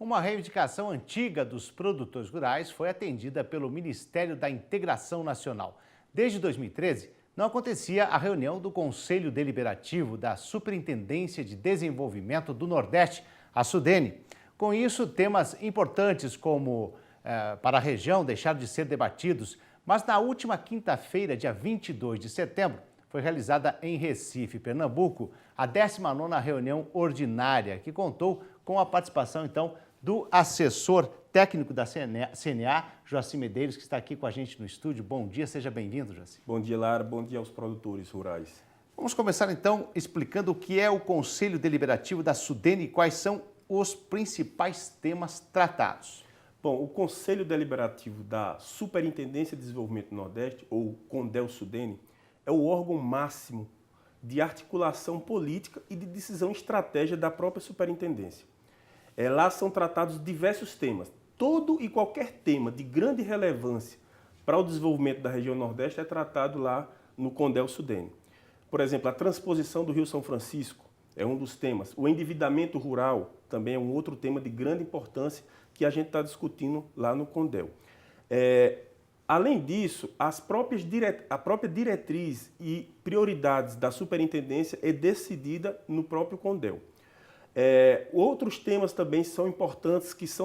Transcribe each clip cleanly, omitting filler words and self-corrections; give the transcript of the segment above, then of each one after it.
Uma reivindicação antiga dos produtores rurais foi atendida pelo Ministério da Integração Nacional. Desde 2013, não acontecia a reunião do Conselho Deliberativo da Superintendência de Desenvolvimento do Nordeste, a SUDENE. Com isso, temas importantes como para a região deixaram de ser debatidos, mas na última quinta-feira, dia 22 de setembro, foi realizada em Recife, Pernambuco, a 19ª reunião ordinária, que contou com a participação, então, do assessor técnico da CNA, Joaci Medeiros, que está aqui com a gente no estúdio. Bom dia, seja bem-vindo, Joaci. Bom dia, Lara. Bom dia aos produtores rurais. Vamos começar, então, explicando o que é o Conselho Deliberativo da SUDENE e quais são os principais temas tratados. Bom, o Conselho Deliberativo da Superintendência de Desenvolvimento do Nordeste, ou CONDEL-SUDENE, é o órgão máximo de articulação política e de decisão estratégica da própria superintendência. Lá são tratados diversos temas. Todo e qualquer tema de grande relevância para o desenvolvimento da região Nordeste é tratado lá no CONDEL-SUDENE. Por exemplo, a transposição do Rio São Francisco é um dos temas. O endividamento rural também é um outro tema de grande importância que a gente está discutindo lá no CONDEL. Além disso, a própria diretriz e prioridades da superintendência é decidida no próprio CONDEL. Outros temas também são importantes que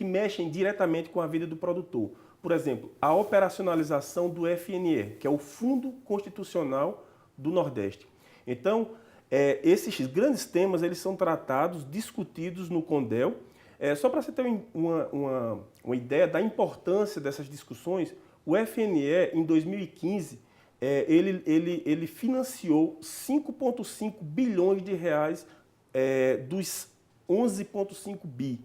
mexem diretamente com a vida do produtor. Por exemplo, a operacionalização do FNE, que é o Fundo Constitucional do Nordeste. Então, esses grandes temas eles são tratados, discutidos no CONDEL. Só para você ter uma ideia da importância dessas discussões, o FNE, em 2015, ele financiou 5,5 bilhões de reais dos 11,5 bi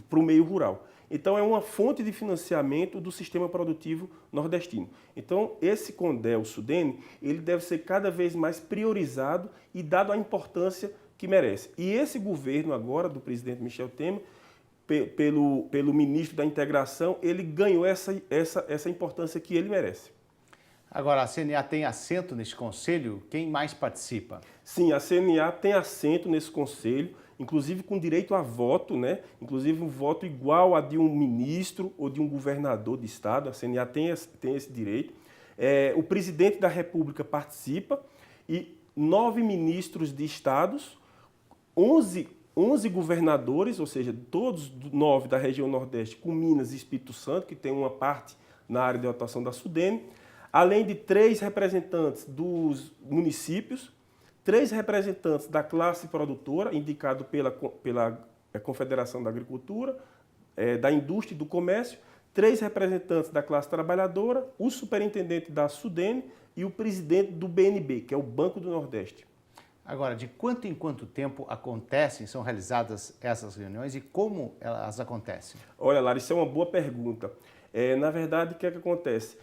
para o meio rural. Então, é uma fonte de financiamento do sistema produtivo nordestino. Então, esse CONDEL-SUDENE, ele deve ser cada vez mais priorizado e dado a importância que merece. E esse governo agora, do presidente Michel Temer, pelo ministro da Integração, ele ganhou essa importância que ele merece. Agora, a CNA tem assento nesse conselho? Quem mais participa? Sim, a CNA tem assento nesse conselho, inclusive com direito a voto, né? Inclusive um voto igual a de um ministro ou de um governador de estado. A CNA tem esse direito. O presidente da República participa e 9 ministros de estados, 11 governadores, ou seja, todos 9 da região Nordeste, com Minas e Espírito Santo, que tem uma parte na área de atuação da SUDENE, além de 3 representantes dos municípios, 3 representantes da classe produtora, indicado pela Confederação da Agricultura, da Indústria e do Comércio, 3 representantes da classe trabalhadora, o superintendente da SUDENE e o presidente do BNB, que é o Banco do Nordeste. Agora, de quanto em quanto tempo são realizadas essas reuniões e como elas acontecem? Olha, Lara, isso é uma boa pergunta. Na verdade, o que é que acontece?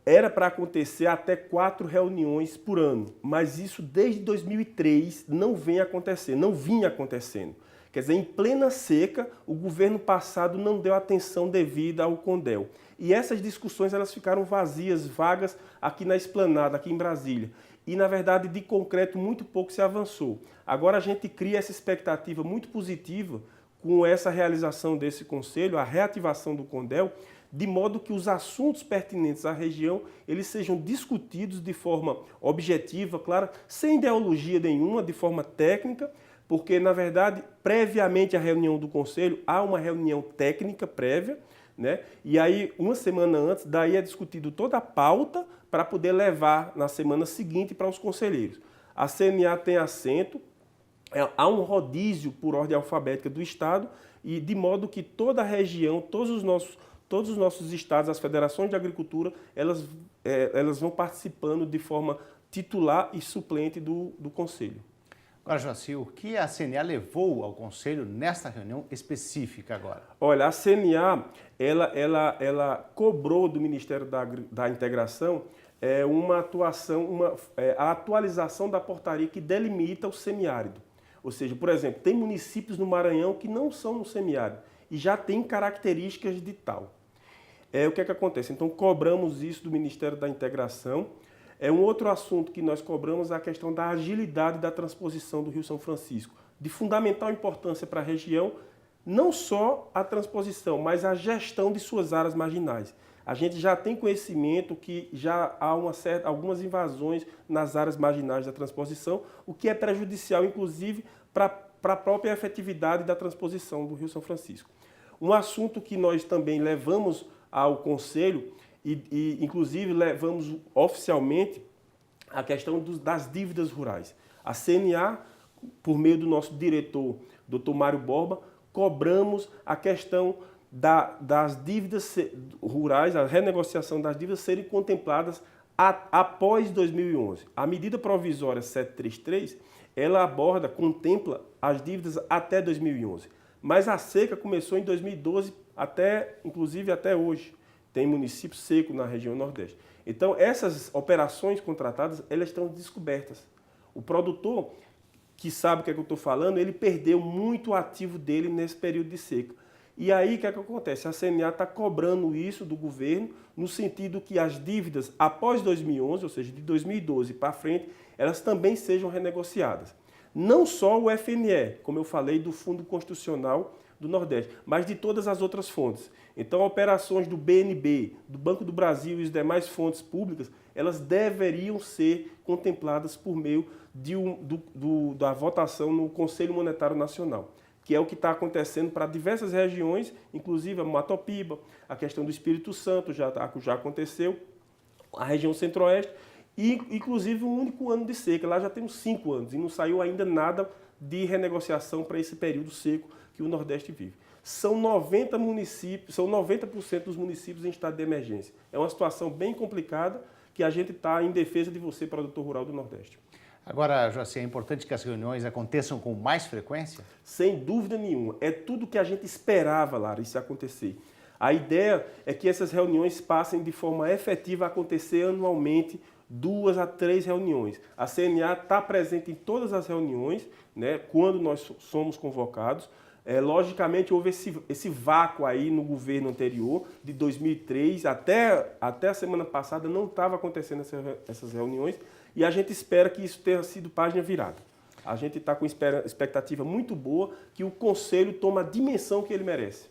Era para acontecer até 4 reuniões por ano, mas isso desde 2003 não vinha acontecendo. Quer dizer, em plena seca, o governo passado não deu atenção devida ao CONDEL. E essas discussões elas ficaram vazias, vagas aqui na esplanada, aqui em Brasília. E, na verdade, de concreto, muito pouco se avançou. Agora a gente cria essa expectativa muito positiva com essa realização desse conselho, a reativação do CONDEL, de modo que os assuntos pertinentes à região eles sejam discutidos de forma objetiva, clara, sem ideologia nenhuma, de forma técnica, porque, na verdade, previamente à reunião do Conselho, há uma reunião técnica prévia, né? E aí, uma semana antes, daí é discutido toda a pauta para poder levar na semana seguinte para os conselheiros. A CNA tem assento, há um rodízio por ordem alfabética do Estado, e de modo que toda a região, todos os nossos estados, as federações de agricultura, elas vão participando de forma titular e suplente do Conselho. Agora, Joaci, o que a CNA levou ao Conselho nesta reunião específica agora? Olha, a CNA, ela cobrou do Ministério da Integração a atualização da portaria que delimita o semiárido. Ou seja, por exemplo, tem municípios no Maranhão que não são no semiárido e já tem características de tal. O que é que acontece? Então, cobramos isso do Ministério da Integração. Um outro assunto que nós cobramos é a questão da agilidade da transposição do Rio São Francisco. de fundamental importância para a região, não só a transposição, mas a gestão de suas áreas marginais. A gente já tem conhecimento que já há algumas invasões nas áreas marginais da transposição, o que é prejudicial, inclusive, para a própria efetividade da transposição do Rio São Francisco. Um assunto que nós também levamos ao Conselho e inclusive, levamos oficialmente a questão das dívidas rurais. A CNA, por meio do nosso diretor, Dr. Mário Borba, cobramos a questão das dívidas rurais, a renegociação das dívidas serem contempladas após 2011. A medida provisória 733, ela contempla as dívidas até 2011. Mas a seca começou em 2012, inclusive até hoje. Tem município seco na região Nordeste. Então, essas operações contratadas, elas estão descobertas. O produtor, que sabe o que é que eu estou falando, ele perdeu muito o ativo dele nesse período de seca. E aí, o que é que acontece? A CNA está cobrando isso do governo, no sentido que as dívidas após 2011, ou seja, de 2012 para frente, elas também sejam renegociadas. Não só o FNE, como eu falei, do Fundo Constitucional do Nordeste, mas de todas as outras fontes. Então, operações do BNB, do Banco do Brasil e as demais fontes públicas, elas deveriam ser contempladas por meio da votação no Conselho Monetário Nacional, que é o que está acontecendo para diversas regiões, inclusive a Matopiba, a questão do Espírito Santo já aconteceu, a região Centro-Oeste, e inclusive um único ano de seca. Lá já temos 5 anos e não saiu ainda nada de renegociação para esse período seco que o Nordeste vive. São 90% dos municípios em estado de emergência. É uma situação bem complicada que a gente está em defesa de você, produtor rural do Nordeste. Agora, Joaci, é importante que as reuniões aconteçam com mais frequência? Sem dúvida nenhuma. É tudo que a gente esperava, Lara, isso acontecer. A ideia é que essas reuniões passem de forma efetiva a acontecer anualmente, 2 a 3 reuniões. A CNA está presente em todas as reuniões, né, quando nós somos convocados. Logicamente, houve esse vácuo aí no governo anterior, de 2003, até a semana passada não estava acontecendo essas reuniões, e a gente espera que isso tenha sido página virada. A gente está com expectativa muito boa que o Conselho tome a dimensão que ele merece.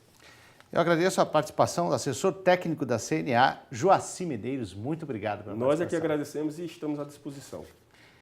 Eu agradeço a participação do assessor técnico da CNA, Joaci Medeiros. Muito obrigado pela participação. Nós é que agradecemos e estamos à disposição.